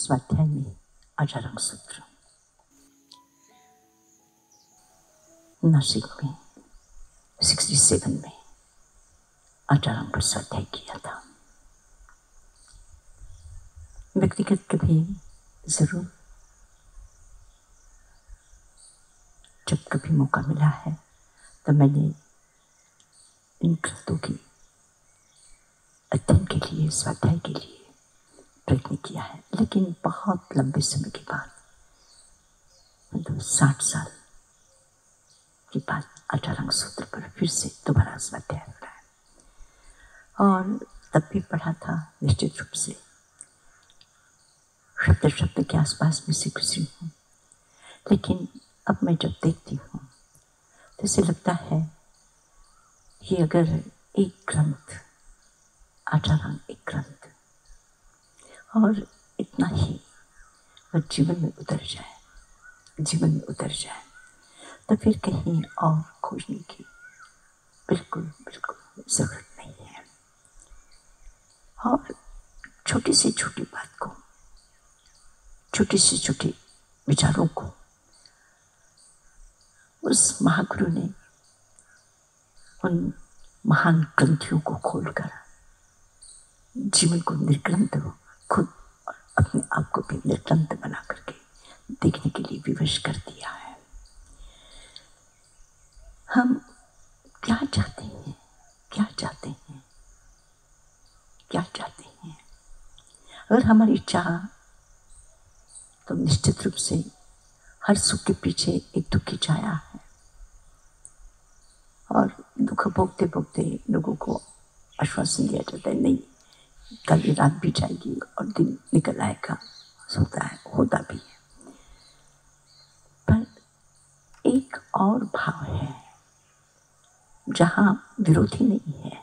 स्वाध्याय में आचारंग सूत्र नासिक में 67 में आचारंग पर स्वाध्याय किया था। व्यक्तिगत कभी जरूर जब कभी मौका मिला है तो मैंने इन ग्रंथों की अध्ययन के लिए, स्वाध्याय के लिए प्रयत्न किया है, लेकिन बहुत लंबे समय के बाद, मतलब 60 साल के बाद आचारंग सूत्र पर फिर से दोबारा स्वाध्याय हो रहा है। और तब भी पढ़ा था निश्चित रूप से, शब्द शब्द के आसपास में से गुजरी हूँ, लेकिन अब मैं जब देखती हूँ तो ऐसे लगता है कि अगर एक ग्रंथ, आचारंग एक ग्रंथ, और इतना ही अगर जीवन में उतर जाए तो फिर कहीं और खोजने की बिल्कुल जरूरत नहीं है। और छोटी से छोटी बात को, छोटे से छोटे विचारों को उस महागुरु ने उन महान ग्रंथियों को खोलकर जीवन को निर्ग्रंथ, खुद अपने आप को भी निर्ग्रंथ बना करके देखने के लिए विवश कर दिया है। हम क्या चाहते हैं, अगर हमारी चाह तो निश्चित रूप से हर सुख के पीछे एक दुख की छाया है, और दुख भोगते भोगते लोगों को आश्वासन दिया जाता है, नहीं कल रात भी जाएगी और दिन निकल आएगा, होता भी है। पर एक और भाव है जहां विरोधी नहीं है,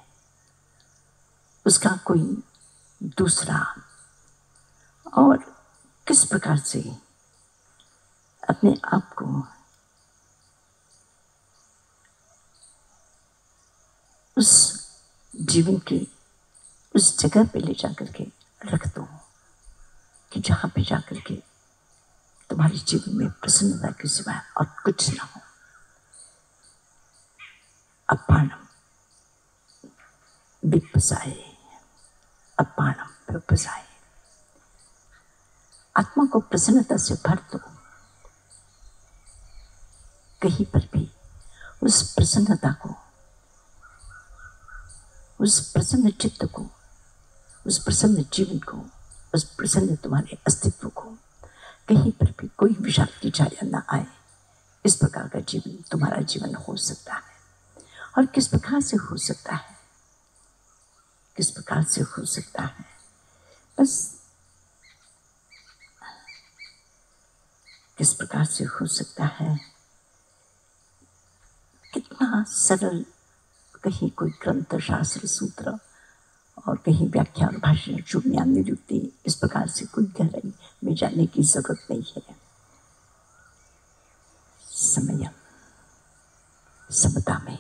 उसका कोई दूसरा, और किस प्रकार से अपने आप को उस जीवन की उस जगह पे ले जाकर के रख दो कि जहां पे जाकर के तुम्हारे जीवन में प्रसन्नता के सिवाय और कुछ ना हो। अपानम विपसाए, अपानम विपसाए, आत्मा को प्रसन्नता से भर दो। कहीं पर भी उस प्रसन्नता को, उस प्रसन्न चित्त को, उस प्रसन्न जीवन को, उस प्रसन्न तुम्हारे अस्तित्व को कहीं पर भी कोई विषाद की छाया न आए, इस प्रकार का जीवन तुम्हारा जीवन हो सकता है। और किस प्रकार से हो सकता है, बस किस प्रकार से हो सकता है, कितना सरल, कहीं कोई ग्रंथ, शास्त्र, सूत्र और कहीं व्याख्या और भाषण, चुड़िया, निरुक्ति, इस प्रकार से कोई गहराई में जाने की जरूरत नहीं है। संयम, समता में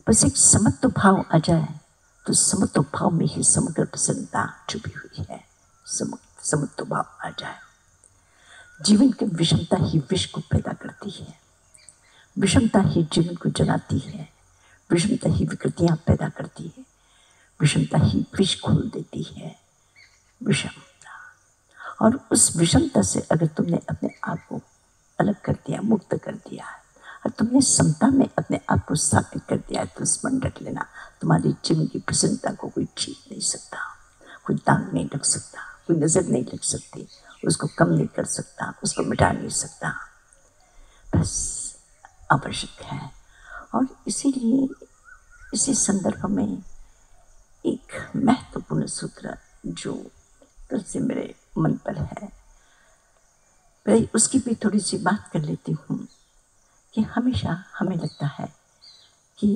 बस एक समत्व भाव आ जाए तो समत्व भाव में ही समग्र प्रसन्नता छुपी हुई है। समत्व भाव आ जाए, जीवन की विषमता ही विष को पैदा करती है, विषमता ही जीवन को जलाती है, विषमता ही विकृतियां पैदा करती है, विषमता ही विष खोल देती है। विषमता, और उस विषमता से अगर तुमने अपने आप को अलग कर दिया, मुक्त कर दिया, और तुमने समता में अपने आप को स्थापित कर दिया, तो स्मरण रख लेना, तुम्हारी जीवन की प्रसन्नता को कोई छीन नहीं सकता, कोई दाग नहीं लग सकता, कोई नजर नहीं लग सकती, उसको कम नहीं कर सकता, उसको मिटा नहीं सकता। बस आवश्यक है। और इसीलिए इसी संदर्भ में एक महत्वपूर्ण सूत्र जो कल से मेरे मन पर है, मैं उसकी भी थोड़ी सी बात कर लेती हूँ कि हमेशा हमें लगता है कि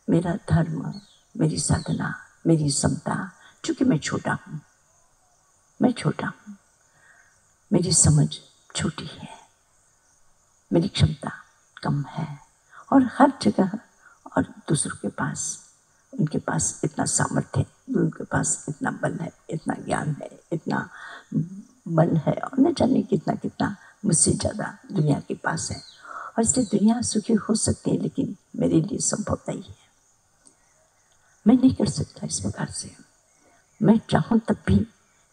मेरा धर्म, मेरी साधना, मेरी समता, चूंकि मैं छोटा हूँ, मेरी समझ छोटी है, मेरी क्षमता कम है, और हर जगह और दूसरों के पास, उनके पास इतना सामर्थ्य उनके पास इतना बल है, इतना ज्ञान है, इतना बल है और न जाने कितना कितना मुझसे ज़्यादा दुनिया के पास है। और इसलिए दुनिया सुखी हो सकती है, लेकिन मेरे लिए संभव नहीं है। मैं नहीं कर सकता इस प्रकार से। मैं चाहूँ तब भी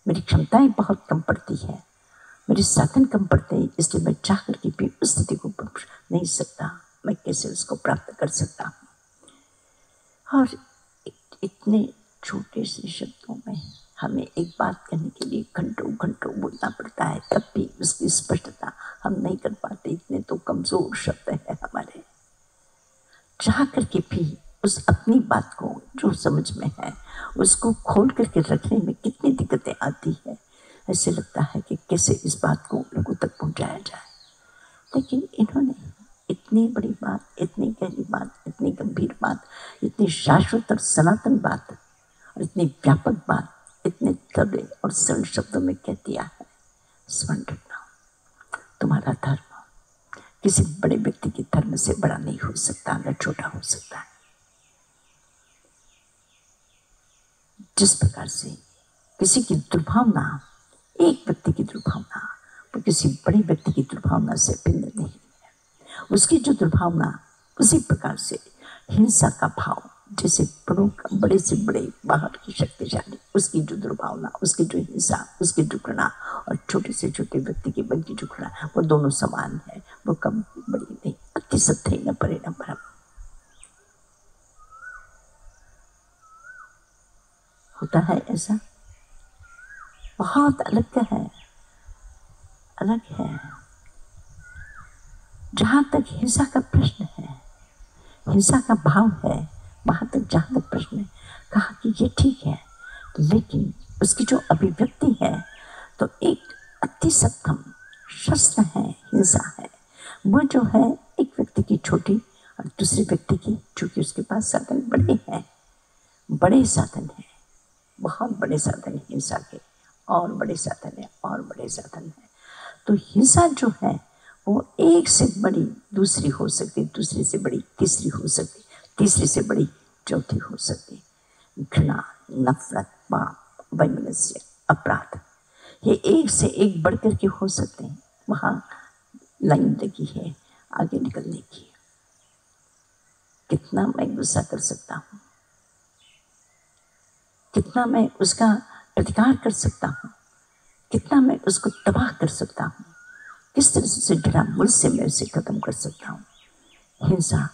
मेरी क्षमताएं बहुत कम पड़ती है, मेरे साधन कम पड़ते हैं, इसलिए मैं चाह करके भी उस स्थिति को नहीं सकता। मैं कैसे उसको प्राप्त कर सकता हूँ। और इतने छोटे से शब्दों में हमें एक बात करने के लिए घंटों घंटों बोलना पड़ता है, तब भी उसकी स्पष्टता हम नहीं कर पाते। इतने तो कमजोर शब्द हैं हमारे। चाह करके भी उस अपनी बात को जो समझ में है उसको खोल करके रखने में कितनी दिक्कतें आती है। ऐसे लगता है कि कैसे इस बात को लोगों तक पहुंचाया जाए। लेकिन इन्होंने इतनी बड़ी बात, इतनी गहरी बात, इतनी गंभीर बात, इतनी शाश्वत और सनातन बात और इतनी व्यापक बात इतने तगड़े और सरल शब्दों में कह दिया है। स्मरण रखना, तुम्हारा धर्म किसी बड़े व्यक्ति के धर्म से बड़ा नहीं हो सकता, न छोटा हो सकता है। जिस प्रकार से किसी की दुर्भावना, एक व्यक्ति की दुर्भावना, वो किसी बड़े व्यक्ति की दुर्भावना से भिन्न नहीं है। उसकी जो दुर्भावना, उसी प्रकार से हिंसा का भाव, जैसे बड़े से बड़े बाहर की शक्तिशाली, उसकी जो दुर्भावना, उसकी जो हिंसा, उसकी जो घृणा, और छोटे से छोटे व्यक्ति के मन की जो घृणा, वो दोनों समान है। वो कम बड़ी नहीं, अति सत्य न परे न परम। होता है ऐसा, बहुत अलग है, अलग है। जहां तक हिंसा का प्रश्न है, हिंसा का भाव है, वहां तक जहां तक प्रश्न है, कहा कि ये ठीक है, लेकिन उसकी जो अभिव्यक्ति है तो एक अति सत्तम शस्त्र है, हिंसा है। वो जो है एक व्यक्ति की छोटी और दूसरे व्यक्ति की, चूंकि उसके पास साधन बड़े हैं, बड़े साधन हैं, बहुत बड़े साधन है हिंसा के, और बड़े साधन है, और बड़े साधन है। तो हिंसा जो है वो एक से बड़ी दूसरी हो सकती, दूसरे से बड़ी तीसरी हो सकती, तीसरे से बड़ी चौथी हो सकती। घृणा, नफरत, पाप, वैमनस्य, अपराध, ये एक से एक बढ़ करके हो सकते हैं। वहां लाइन लगी है आगे निकलने की। कितना मैं गुस्सा कर सकता हूँ, कितना मैं उसका प्रतिकार कर सकता हूँ, कितना मैं उसको तबाह कर सकता हूँ, किस तरह से डरा मुझसे मैं उसे खत्म कर सकता हूँ। हिंसा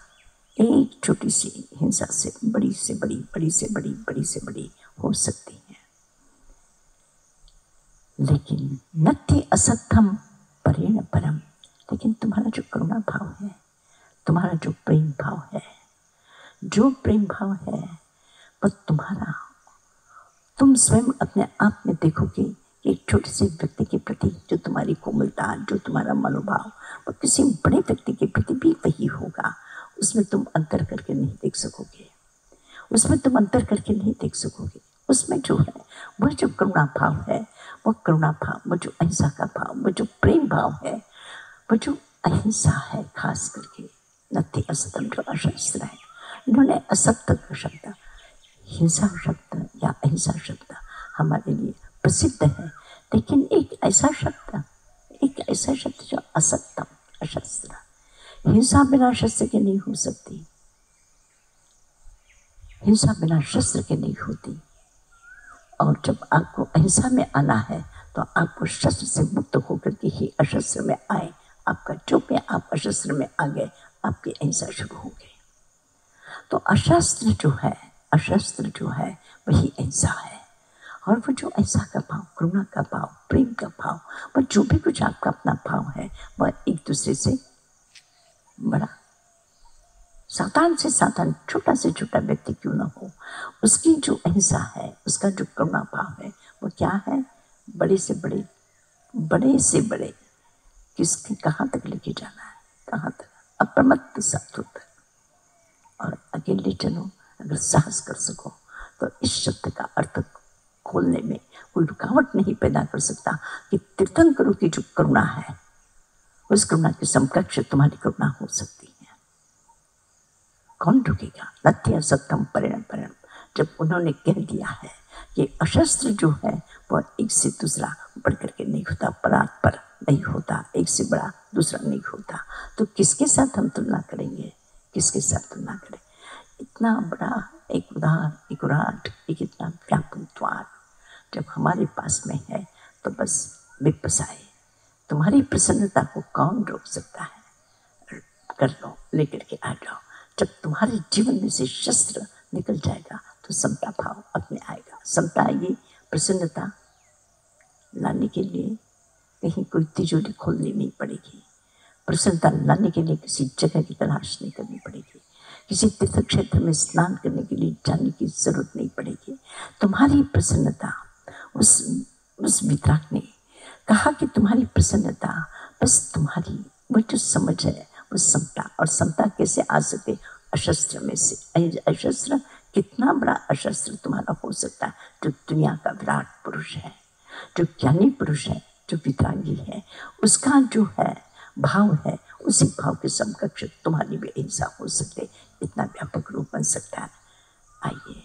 एक छोटी सी हिंसा से बड़ी से बड़ी, बड़ी से बड़ी, बड़ी से बड़ी हो सकती है। लेकिन नत्ति असत्यम परेण परम। लेकिन तुम्हारा जो करुणा भाव है, तुम्हारा जो प्रेम भाव है, जो प्रेम भाव है वो तुम्हारा, तुम स्वयं अपने आप में देखोगे एक छोटे से व्यक्ति के प्रति जो तुम्हारी कोमलता, जो तुम्हारा मनोभाव, वो किसी बड़े व्यक्ति के प्रति भी वही होगा। उसमें तुम अंतर करके नहीं देख सकोगे, उसमें तुम अंतर करके नहीं देख सकोगे। उसमें जो है वह जो करुणा भाव है, वो करुणा भाव, वो जो अहिंसा का भाव, वो जो प्रेम भाव है, वो जो अहिंसा है, खास करके नत्ति असत्यम जो अशास्त्र है। इन्होंने असत्य का शब्द, हिंसा शब्द या अहिंसा शब्द हमारे लिए प्रसिद्ध है, लेकिन एक ऐसा शब्द जो असत्यम, अशस्त्र, हिंसा बिना शस्त्र के नहीं हो सकती, हिंसा बिना शस्त्र के नहीं होती। और जब आपको अहिंसा में आना है तो आपको शस्त्र से मुक्त होकर के ही अशस्त्र में आए। आपका जो में आप अशस्त्र में आ गए, आपकी अहिंसा शुरू हो गई। तो अशस्त्र जो है वही अहिंसा है। और वो जो अहिंसा का भाव, करुणा का भाव, प्रेम का भाव, वह जो भी कुछ आपका अपना भाव है, वह एक दूसरे से बड़ा, साधारण से साधारण, छोटा से छोटा व्यक्ति क्यों ना हो, उसकी जो अहिंसा है, उसका जो करुणा भाव है, वो क्या है? बड़े से बड़े, बड़े से बड़े, किसके कहाँ तक लेके जाना है, कहाँ तक? अप्रमत्त साधु तक। और अकेले चलो, अगर साहस कर सको तो इस शब्द का अर्थ खोलने में कोई रुकावट नहीं पैदा कर सकता कि तीर्थंकरों की जो करुणा है, उस करुणा के समकक्ष तुम्हारी करुणा हो सकती है। कौन रुकेगा? नत्ति असत्यम परेण परम। जब उन्होंने कह दिया है कि अशस्त्र जो है वह एक से दूसरा बढ़ करके नहीं होता, परात्पर नहीं होता, एक से बड़ा दूसरा नहीं होता, तो किसके साथ हम तुलना करेंगे, किसके साथ तुलना करें। इतना बड़ा एक उदार, एक उराट, एक इतना व्यापक द्वार जब हमारे पास में है तो बस विपस आए। तुम्हारी प्रसन्नता को कौन रोक सकता है? कर लो, लेकर के आ जाओ। जब तुम्हारे जीवन में से शस्त्र निकल जाएगा तो समता भाव अपने आएगा। समता आएगी, प्रसन्नता लाने के लिए कहीं कोई तिजोरी खोलनी नहीं पड़ेगी। प्रसन्नता लाने के लिए किसी जगह की तलाश नहीं करनी पड़ेगी, किसी तीर्थ क्षेत्र में स्नान करने के लिए जाने की जरूरत नहीं पड़ेगी। तुम्हारी प्रसन्नता, उस वितराग ने कहा कि तुम्हारी प्रसन्नता बस तुम्हारी वो जो समझ है वो समता, और समता कैसे आ सके? अशस्त्र में से। अशस्त्र, कितना बड़ा अशस्त्र तुम्हारा हो सकता है? जो दुनिया का विराट पुरुष है, जो ज्ञानी पुरुष है, जो वितरागी है, उसका जो है भाव है, उसी भाव के समकक्ष तुम्हारी भी अहिंसा हो सकते, इतना व्यापक रूप बन सकता है। आइए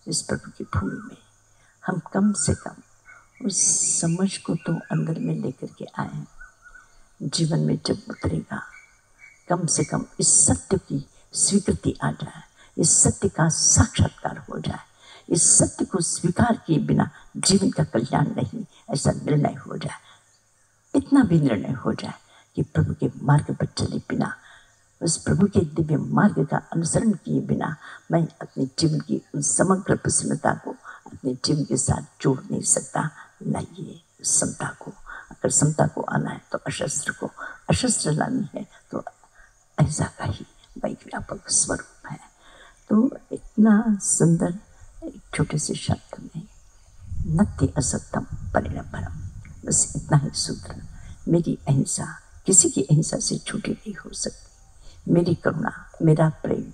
इस प्रभु की भूमि में हम कम से कम उस समझ को तो अंदर में लेकर के आए। जीवन में जब उतरेगा, कम से कम इस सत्य की स्वीकृति आ जाए, इस सत्य का साक्षात्कार हो जाए। इस सत्य को स्वीकार किए बिना जीवन का कल्याण नहीं, ऐसा निर्णय हो जाए। इतना भी निर्णय हो जाए कि प्रभु के मार्ग पर चले बिना, उस प्रभु के दिव्य मार्ग का अनुसरण किए बिना मैं अपने जीवन की उन समग्र प्रसन्नता को अपने जीवन के साथ जोड़ नहीं सकता। लाइए समता को। अगर समता को आना है तो अशस्त्र को, अशस्त्र लानी है तो ऐसा का ही वही व्यापक स्वरूप है। तो इतना सुंदर एक छोटे से शब्द में, नत्ति असत्यम परिणपरम, बस इतना ही सूत्र। मेरी अहिंसा किसी की अहिंसा से छूटी नहीं हो सकती। मेरी करुणा, मेरा प्रेम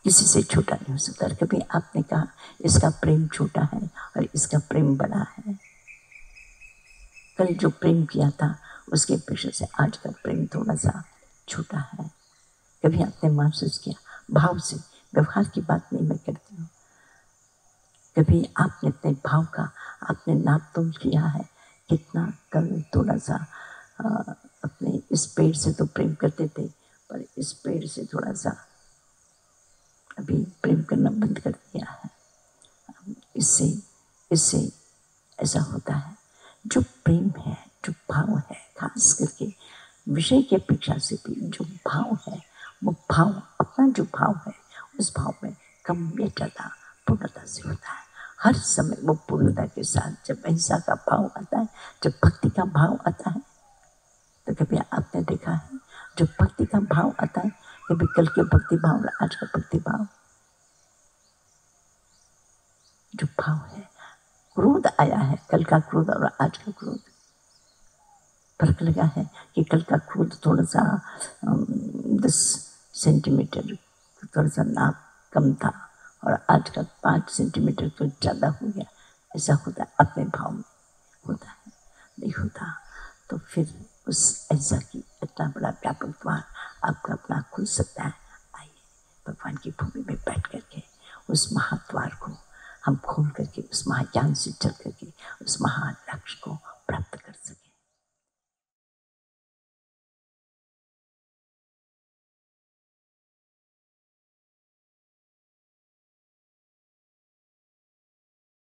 किसी से छोटा नहीं हो सकता। कभी आपने कहा इसका प्रेम छोटा है और इसका प्रेम बड़ा है? कल जो प्रेम किया था उसके अपेक्षा से आज का प्रेम थोड़ा सा छोटा है। कभी आपने महसूस किया? भाव से, व्यवहार की बात नहीं मैं करती हूँ। कभी आपने अपने भाव का आपने नाप तोल किया है? कितना कल थोड़ा सा अपने इस पेड़ से तो प्रेम करते थे, पर इस पेड़ से थोड़ा सा अभी प्रेम करना बंद कर दिया है। इससे ऐसा होता है। जो प्रेम है, जो भाव है, खास करके विषय की अपेक्षा से भी जो भाव है, वो भाव, अपना जो भाव है, उस भाव में कम या ज़्यादा पूर्णता से होता है। हर समय वो पूर्णता के साथ जब अहिंसा का भाव आता है, जब भक्ति का भाव आता है, तो कभी आपने देखा है जो भक्ति का भाव आता है, कभी कल के भक्ति भाव और आज का भक्ति भाव, जो भाव है, क्रोध आया है, कल का क्रोध और आज का क्रोध, फर्क लगा है कि कल का क्रोध थोड़ा सा 10 सेंटीमीटर थोड़ा सा नाप कम था और आज का 5 सेंटीमीटर तो ज़्यादा हो गया। ऐसा होता है, अपने भाव में होता है। नहीं होता तो फिर उस ऐसा की इतना बड़ा व्यापक द्वार आपका अपना खुल सकता है। आइए भगवान की भूमि में बैठ करके उस महाद्वार को हम खोल करके, उस महाज्ञान से चल करके, उस महा